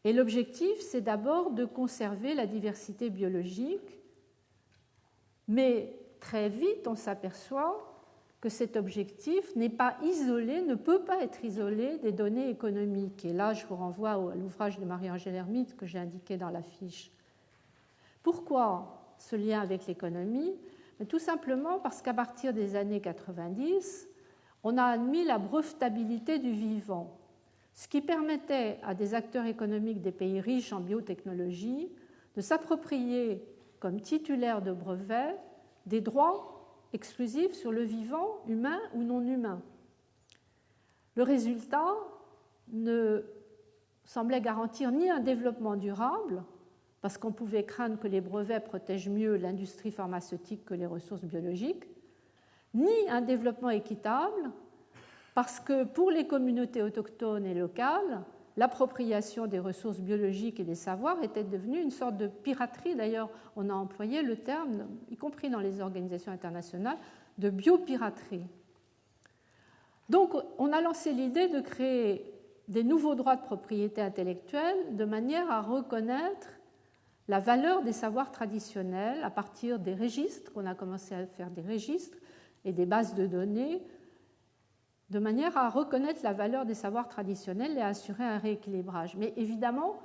Et l'objectif, c'est d'abord de conserver la diversité biologique, mais très vite, on s'aperçoit que cet objectif n'est pas isolé, ne peut pas être isolé des données économiques. Et là, je vous renvoie à l'ouvrage de Marie-Angèle Hermite que j'ai indiqué dans la fiche. Pourquoi ce lien avec l'économie? Tout simplement parce qu'à partir des années 90, on a admis la brevetabilité du vivant, ce qui permettait à des acteurs économiques des pays riches en biotechnologie de s'approprier comme titulaires de brevets des droits exclusifs sur le vivant, humain ou non humain. Le résultat ne semblait garantir ni un développement durable, parce qu'on pouvait craindre que les brevets protègent mieux l'industrie pharmaceutique que les ressources biologiques, ni un développement équitable, parce que pour les communautés autochtones et locales, l'appropriation des ressources biologiques et des savoirs était devenue une sorte de piraterie. D'ailleurs, on a employé le terme, y compris dans les organisations internationales, de biopiraterie. Donc, on a lancé l'idée de créer des nouveaux droits de propriété intellectuelle de manière à reconnaître la valeur des savoirs traditionnels à partir des registres, qu'on a commencé à faire des registres et des bases de données, de manière à reconnaître la valeur des savoirs traditionnels et à assurer un rééquilibrage. Mais évidemment,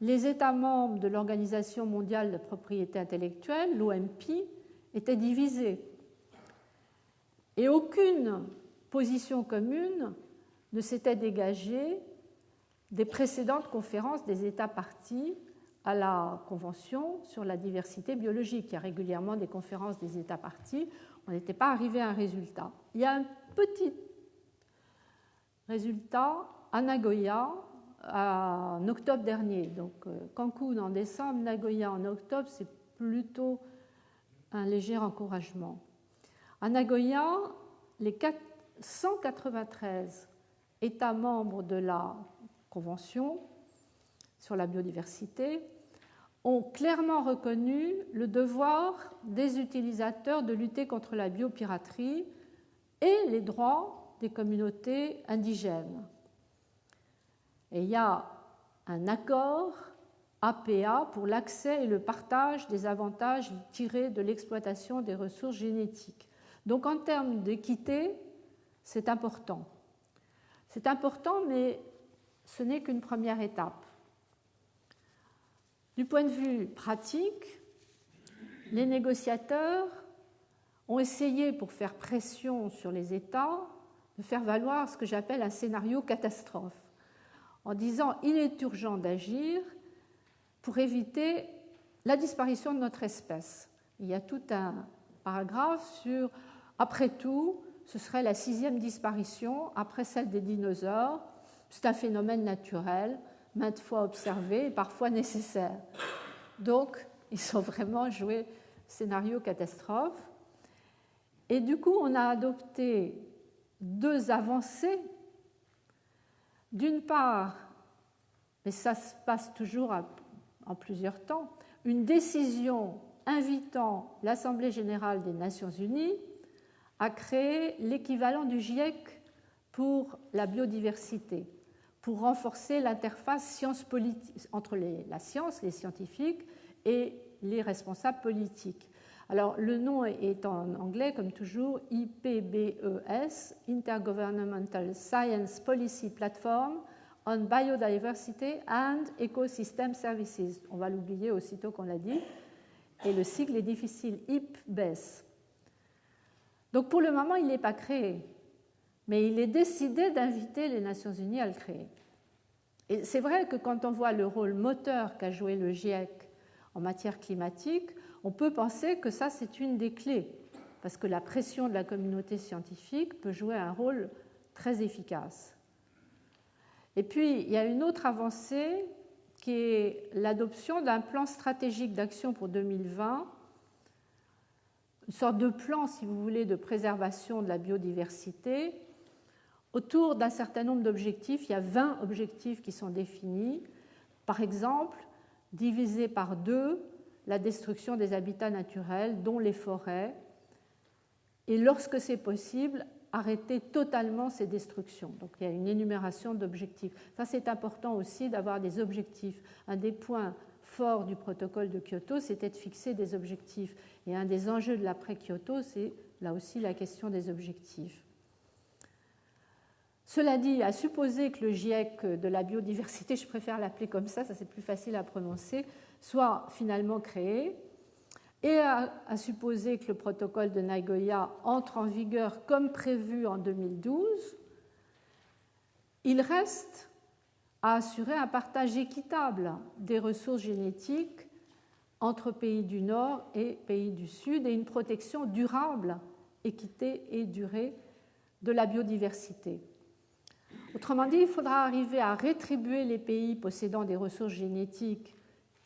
les États membres de l'Organisation mondiale de propriété intellectuelle, l'OMP, étaient divisés. Et aucune position commune ne s'était dégagée des précédentes conférences des États parties à la Convention sur la diversité biologique. Il y a régulièrement des conférences des États parties. On n'était pas arrivé à un résultat. Il y a un petit résultat à Nagoya en octobre dernier. Donc Cancún en décembre, Nagoya en octobre, c'est plutôt un léger encouragement. À Nagoya, les 193 États membres de la Convention sur la biodiversité ont clairement reconnu le devoir des utilisateurs de lutter contre la biopiraterie et les droits des communautés indigènes. Et il y a un accord APA pour l'accès et le partage des avantages tirés de l'exploitation des ressources génétiques. Donc en termes d'équité, c'est important. C'est important, mais ce n'est qu'une première étape. Du point de vue pratique, les négociateurs ont essayé, pour faire pression sur les États, de faire valoir ce que j'appelle un scénario catastrophe, en disant il est urgent d'agir pour éviter la disparition de notre espèce. Il y a tout un paragraphe sur, après tout, ce serait la 6e disparition après celle des dinosaures. C'est un phénomène naturel, maintes fois observé et parfois nécessaire. Donc, ils ont vraiment joué scénario catastrophe. Et du coup, on a adopté 2 avancées. D'une part, mais ça se passe toujours en plusieurs temps, une décision invitant l'Assemblée générale des Nations unies à créer l'équivalent du GIEC pour la biodiversité, pour renforcer l'interface entre la science, les scientifiques, et les responsables politiques. Alors, le nom est en anglais, comme toujours, IPBES, Intergovernmental Science Policy Platform on Biodiversity and Ecosystem Services. On va l'oublier aussitôt qu'on l'a dit. Et le sigle est difficile, IPBES. Donc, pour le moment, il n'est pas créé, mais il est décidé d'inviter les Nations unies à le créer. Et c'est vrai que quand on voit le rôle moteur qu'a joué le GIEC en matière climatique, on peut penser que ça, c'est une des clés, parce que la pression de la communauté scientifique peut jouer un rôle très efficace. Et puis, il y a une autre avancée qui est l'adoption d'un plan stratégique d'action pour 2020, une sorte de plan, si vous voulez, de préservation de la biodiversité. Autour d'un certain nombre d'objectifs, il y a 20 objectifs qui sont définis. Par exemple, diviser par 2 la destruction des habitats naturels, dont les forêts, et lorsque c'est possible, arrêter totalement ces destructions. Donc il y a une énumération d'objectifs. Ça, c'est important aussi d'avoir des objectifs. Un des points forts du protocole de Kyoto, c'était de fixer des objectifs. Et un des enjeux de l'après-Kyoto, c'est là aussi la question des objectifs. Cela dit, à supposer que le GIEC de la biodiversité, je préfère l'appeler comme ça c'est plus facile à prononcer, soit finalement créé, et à supposer que le protocole de Nagoya entre en vigueur comme prévu en 2012, il reste à assurer un partage équitable des ressources génétiques entre pays du Nord et pays du Sud et une protection durable, équité et durée de la biodiversité. Autrement dit, il faudra arriver à rétribuer les pays possédant des ressources génétiques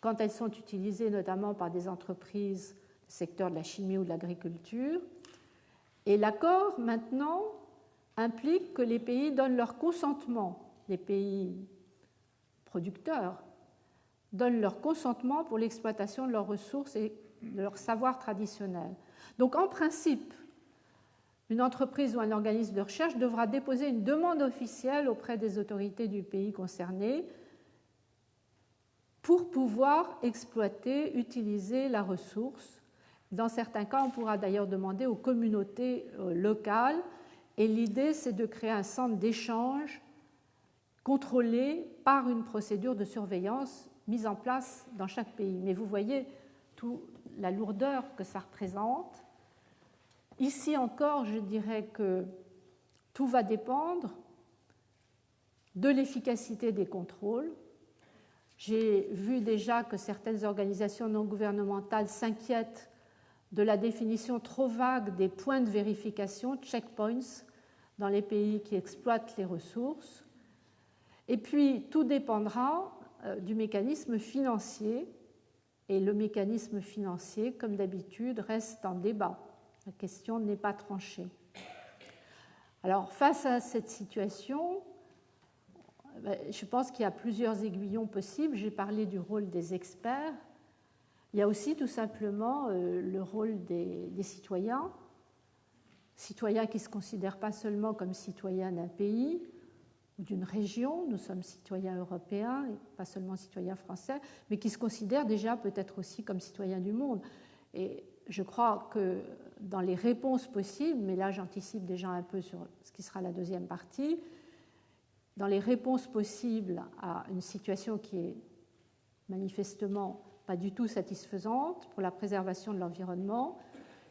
quand elles sont utilisées notamment par des entreprises du secteur de la chimie ou de l'agriculture. Et l'accord, maintenant, implique que les pays donnent leur consentement, les pays producteurs donnent leur consentement pour l'exploitation de leurs ressources et de leur savoir traditionnel. Donc, en principe, une entreprise ou un organisme de recherche devra déposer une demande officielle auprès des autorités du pays concerné pour pouvoir exploiter, utiliser la ressource. Dans certains cas, on pourra d'ailleurs demander aux communautés locales. Et l'idée, c'est de créer un centre d'échange contrôlé par une procédure de surveillance mise en place dans chaque pays. Mais vous voyez toute la lourdeur que ça représente. Ici encore, je dirais que tout va dépendre de l'efficacité des contrôles. J'ai vu déjà que certaines organisations non gouvernementales s'inquiètent de la définition trop vague des points de vérification, checkpoints, dans les pays qui exploitent les ressources. Et puis, tout dépendra du mécanisme financier. Et le mécanisme financier, comme d'habitude, reste en débat. La question n'est pas tranchée. Alors, face à cette situation, je pense qu'il y a plusieurs aiguillons possibles. J'ai parlé du rôle des experts. Il y a aussi tout simplement le rôle des citoyens qui ne se considèrent pas seulement comme citoyens d'un pays, ou d'une région, nous sommes citoyens européens et pas seulement citoyens français, mais qui se considèrent déjà peut-être aussi comme citoyens du monde. Et je crois que dans les réponses possibles, mais là j'anticipe déjà un peu sur ce qui sera la deuxième partie, dans les réponses possibles à une situation qui est manifestement pas du tout satisfaisante pour la préservation de l'environnement,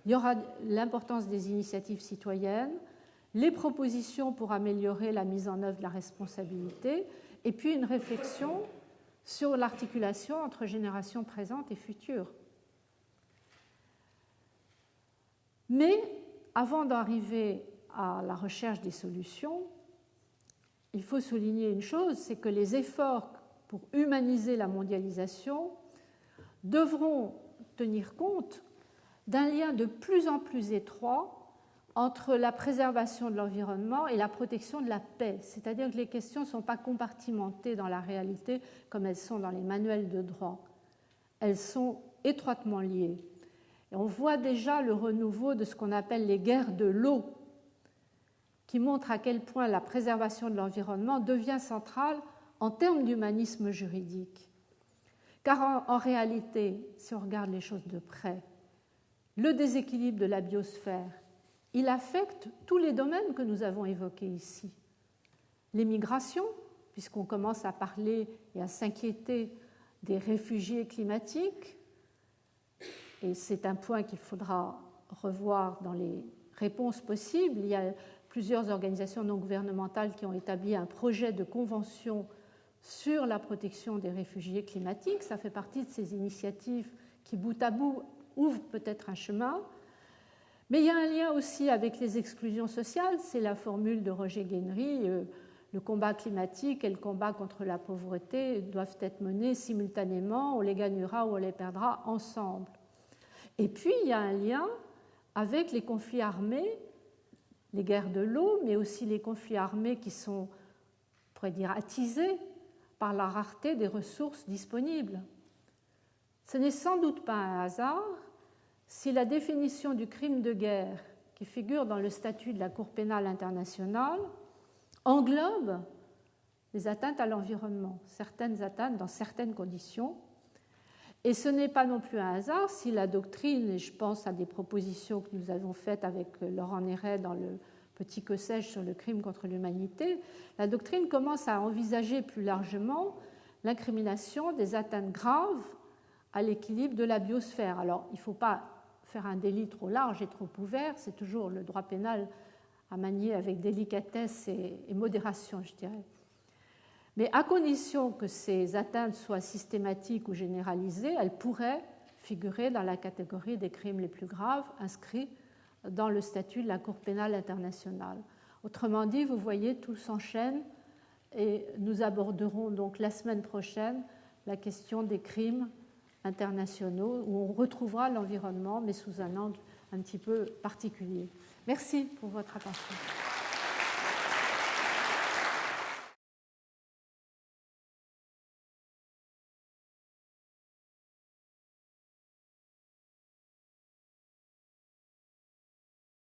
il y aura l'importance des initiatives citoyennes, les propositions pour améliorer la mise en œuvre de la responsabilité, et puis une réflexion sur l'articulation entre générations présentes et futures. Mais avant d'arriver à la recherche des solutions, il faut souligner une chose, c'est que les efforts pour humaniser la mondialisation devront tenir compte d'un lien de plus en plus étroit entre la préservation de l'environnement et la protection de la paix. C'est-à-dire que les questions ne sont pas compartimentées dans la réalité comme elles sont dans les manuels de droit. Elles sont étroitement liées. Et on voit déjà le renouveau de ce qu'on appelle les guerres de l'eau, qui montrent à quel point la préservation de l'environnement devient centrale en termes d'humanisme juridique. Car en réalité, si on regarde les choses de près, le déséquilibre de la biosphère, il affecte tous les domaines que nous avons évoqués ici. Les migrations, puisqu'on commence à parler et à s'inquiéter des réfugiés climatiques, et c'est un point qu'il faudra revoir dans les réponses possibles. Il y a plusieurs organisations non gouvernementales qui ont établi un projet de convention sur la protection des réfugiés climatiques. Ça fait partie de ces initiatives qui, bout à bout, ouvrent peut-être un chemin. Mais il y a un lien aussi avec les exclusions sociales. C'est la formule de Roger Guenry. Le combat climatique et le combat contre la pauvreté doivent être menés simultanément. On les gagnera ou on les perdra ensemble. Et puis, il y a un lien avec les conflits armés, les guerres de l'eau, mais aussi les conflits armés qui sont, on pourrait dire, attisés par la rareté des ressources disponibles. Ce n'est sans doute pas un hasard si la définition du crime de guerre qui figure dans le statut de la Cour pénale internationale englobe les atteintes à l'environnement, certaines atteintes dans certaines conditions. Et ce n'est pas non plus un hasard si la doctrine, et je pense à des propositions que nous avons faites avec Laurent Néret dans le petit que sais-je sur le crime contre l'humanité, la doctrine commence à envisager plus largement l'incrimination des atteintes graves à l'équilibre de la biosphère. Alors, il ne faut pas faire un délit trop large et trop ouvert, c'est toujours le droit pénal à manier avec délicatesse et modération, je dirais. Mais à condition que ces atteintes soient systématiques ou généralisées, elles pourraient figurer dans la catégorie des crimes les plus graves inscrits dans le statut de la Cour pénale internationale. Autrement dit, vous voyez, tout s'enchaîne et nous aborderons donc la semaine prochaine la question des crimes internationaux où on retrouvera l'environnement mais sous un angle un petit peu particulier. Merci pour votre attention.